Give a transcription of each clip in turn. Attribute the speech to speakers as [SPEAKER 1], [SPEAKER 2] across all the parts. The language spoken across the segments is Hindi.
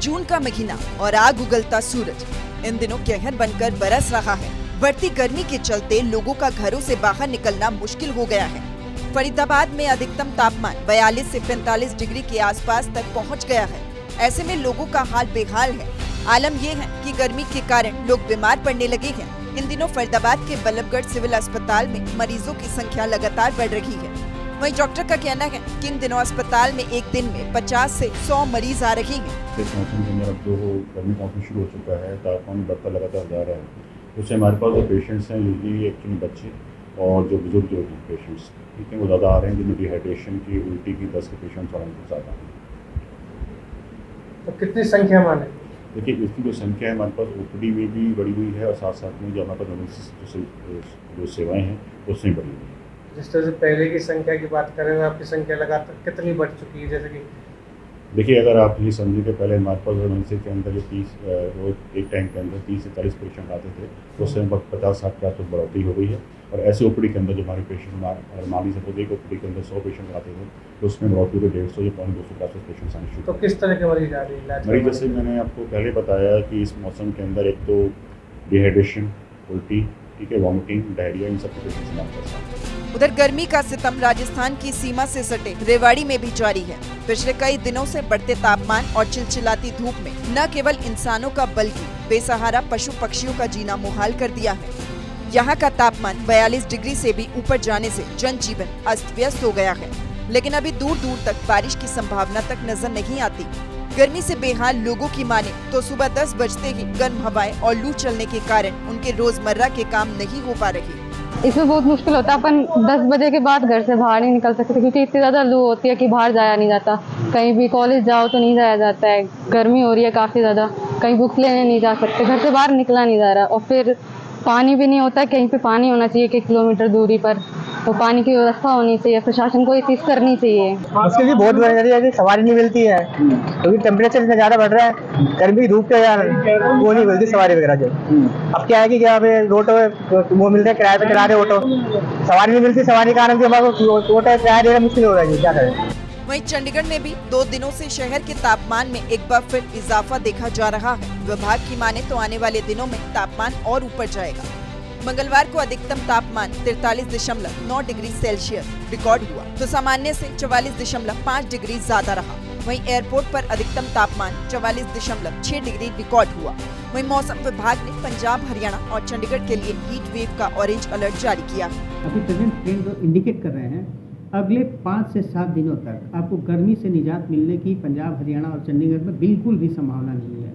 [SPEAKER 1] जून का महीना और आग उगलता सूरज इन दिनों कहर बनकर बरस रहा है। बढ़ती गर्मी के चलते लोगों का घरों से बाहर निकलना मुश्किल हो गया है। फरीदाबाद में अधिकतम तापमान 42 से 45 डिग्री के आसपास तक पहुंच गया है। ऐसे में लोगों का हाल बेहाल है। आलम यह है कि गर्मी के कारण लोग बीमार पड़ने लगे हैं। इन दिनों फरीदाबाद के बल्लभगढ़ सिविल अस्पताल में मरीजों की संख्या लगातार बढ़ रही है। वहीं डॉक्टर का कहना है कि इन दिनों अस्पताल में एक दिन में 50 से 100 मरीज आ रहे हैं।
[SPEAKER 2] इस मौसम के अंदर अब जो गर्मी का मौसम शुरू हो चुका है, तापमान बढ़ता लगातार जा रहा है। उससे हमारे पास जो पेशेंट्स हैं यूजली एक्चुअली बच्चे और जो बुजुर्ग जो पेशेंट्स ठीक है वो ज़्यादा आ रहे हैं, जिनमें डिहाइड्रेशन की, उल्टी की, दस्त के पेशेंट्स और ज़्यादा हैं।
[SPEAKER 3] तो कितनी संख्या माने?
[SPEAKER 2] देखिए, इसकी जो संख्या है हमारे पास ओपीडी में भी बढ़ी हुई है और साथ साथ में जो हमारे पास जो सेवाएँ हैं उसमें बढ़ी हुई है।
[SPEAKER 3] जिस तरह से पहले की संख्या की बात करें तो आपकी संख्या लगातार कितनी बढ़ चुकी है? जैसे कि
[SPEAKER 2] देखिए, अगर आप ये समझिए कि पहले हमारे पास एमरजेंसी के अंदर जो 30 रोज एक टाइम के अंदर 30 से 40 पेशेंट आते थे, तो उससे लगभग 50-60 के आसपास बढ़ोतरी हो गई है। और ऐसे ओपीडी के अंदर जो हमारे पेशेंट मान लीजिए सपोज एक ओपीडी के अंदर 100 पेशेंट आते थे, तो उसमें बढ़ोतरी को 150 या 200 के आसपास पेशेंट आने शुरू।
[SPEAKER 3] तो किस तरह के मरीज आ रही है?
[SPEAKER 2] मरीज जैसे मैंने आपको पहले बताया कि इस मौसम के अंदर एक तो डिहाइड्रेशन, उल्टी, ठीक है, वॉमिटिंग, डायरिया, इन सब पेशेंट्स हमारे पास आते हैं।
[SPEAKER 1] उधर गर्मी का सितम राजस्थान की सीमा से सटे रेवाड़ी में भी जारी है। पिछले कई दिनों से बढ़ते तापमान और चिलचिलाती धूप में न केवल इंसानों का बल्कि बेसहारा पशु पक्षियों का जीना मुहाल कर दिया है। यहाँ का तापमान 42 डिग्री से भी ऊपर जाने से जनजीवन अस्त व्यस्त हो गया है। लेकिन अभी दूर दूर तक बारिश की संभावना तक नजर नहीं आती। गर्मी से बेहाल लोगों की माने तो सुबह 10 बजते ही गर्म हवाएं और लू चलने के कारण उनके रोजमर्रा के काम नहीं हो पा रहे।
[SPEAKER 4] इसमें बहुत मुश्किल होता है। अपन 10 बजे के बाद घर से बाहर नहीं निकल सकते क्योंकि इतनी ज़्यादा लू होती है कि बाहर जाया नहीं जाता। कहीं भी कॉलेज जाओ तो नहीं जाया जाता है, गर्मी हो रही है काफ़ी ज़्यादा। कहीं बुक्स लेने नहीं जा सकते, घर से बाहर निकला नहीं जा रहा। और फिर पानी भी नहीं होता, कहीं पे पानी होना चाहिए 1 किलोमीटर दूरी पर, तो पानी की व्यवस्था होनी चाहिए। प्रशासन को ये चीज़ करनी चाहिए।
[SPEAKER 5] मुश्किल भी बहुत बढ़ रही है कि सवारी नहीं मिलती है क्योंकि टेम्परेचर इतना ज़्यादा बढ़ रहा है। गर्मी धूप के यार वो नहीं मिलती सवारी वगैरह जो। अब क्या है कि क्या ऑटो वो मिलते हैं किराए पे, करा रहे ऑटो, सवारी नहीं मिलती। सवारी के कारण से हमारे ऑटो किराया देना मुश्किल हो रहा है, क्या करें।
[SPEAKER 1] वहीं चंडीगढ़ में भी 2 दिनों से शहर के तापमान में एक बार फिर इजाफा देखा जा रहा है। विभाग की माने तो आने वाले दिनों में तापमान और ऊपर जाएगा। मंगलवार को अधिकतम तापमान 43.9 डिग्री सेल्सियस रिकॉर्ड हुआ तो सामान्य से 44.5 डिग्री ज्यादा रहा। वहीं एयरपोर्ट पर अधिकतम तापमान 44.6 डिग्री रिकॉर्ड हुआ। वहीं मौसम विभाग ने पंजाब, हरियाणा और चंडीगढ़ के लिए हीट वेव का ऑरेंज अलर्ट जारी किया है।
[SPEAKER 6] अभी प्रेजेंट ट्रेंड जो इंडिकेट कर रहे हैं, अगले 5 से 7 दिनों तक आपको गर्मी से निजात मिलने की पंजाब, हरियाणा और चंडीगढ़ में बिल्कुल भी संभावना नहीं है।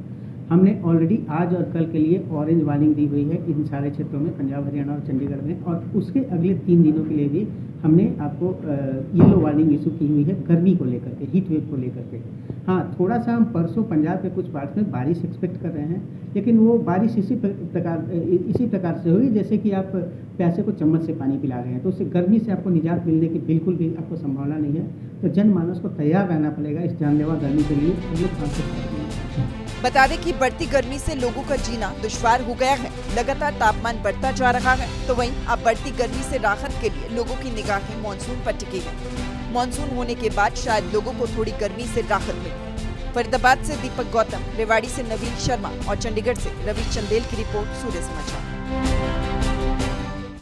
[SPEAKER 6] हमने ऑलरेडी आज और कल के लिए ऑरेंज वार्निंग दी हुई है इन सारे क्षेत्रों में, पंजाब, हरियाणा और चंडीगढ़ में। और उसके अगले 3 दिनों के लिए भी हमने आपको येलो वार्निंग इशू की हुई है गर्मी को लेकर के, हीट वेव को लेकर के। हाँ, थोड़ा सा हम परसों पंजाब के कुछ पार्ट्स में बारिश एक्सपेक्ट कर रहे हैं, लेकिन वो बारिश इसी प्रकार से होगी जैसे कि आप प्यासे को चम्मच से पानी पिला रहे हैं। तो उससे गर्मी से आपको निजात मिलने की बिल्कुल भी आपको संभावना नहीं है। तो जनमानस को तैयार रहना पड़ेगा इस जानलेवा गर्मी के लिए। हम लोग खास
[SPEAKER 1] बता दें कि बढ़ती गर्मी से लोगों का जीना दुश्वार हो गया है। लगातार तापमान बढ़ता जा रहा है तो वहीं अब बढ़ती गर्मी से राहत के लिए लोगों की निगाहें मानसून पर टिकी है। मानसून होने के बाद शायद लोगों को थोड़ी गर्मी से राहत मिले। फरीदाबाद से दीपक गौतम, रेवाड़ी से नवीन शर्मा और चंडीगढ़ से रवि चंदेल की रिपोर्ट, सूर्य समाचार।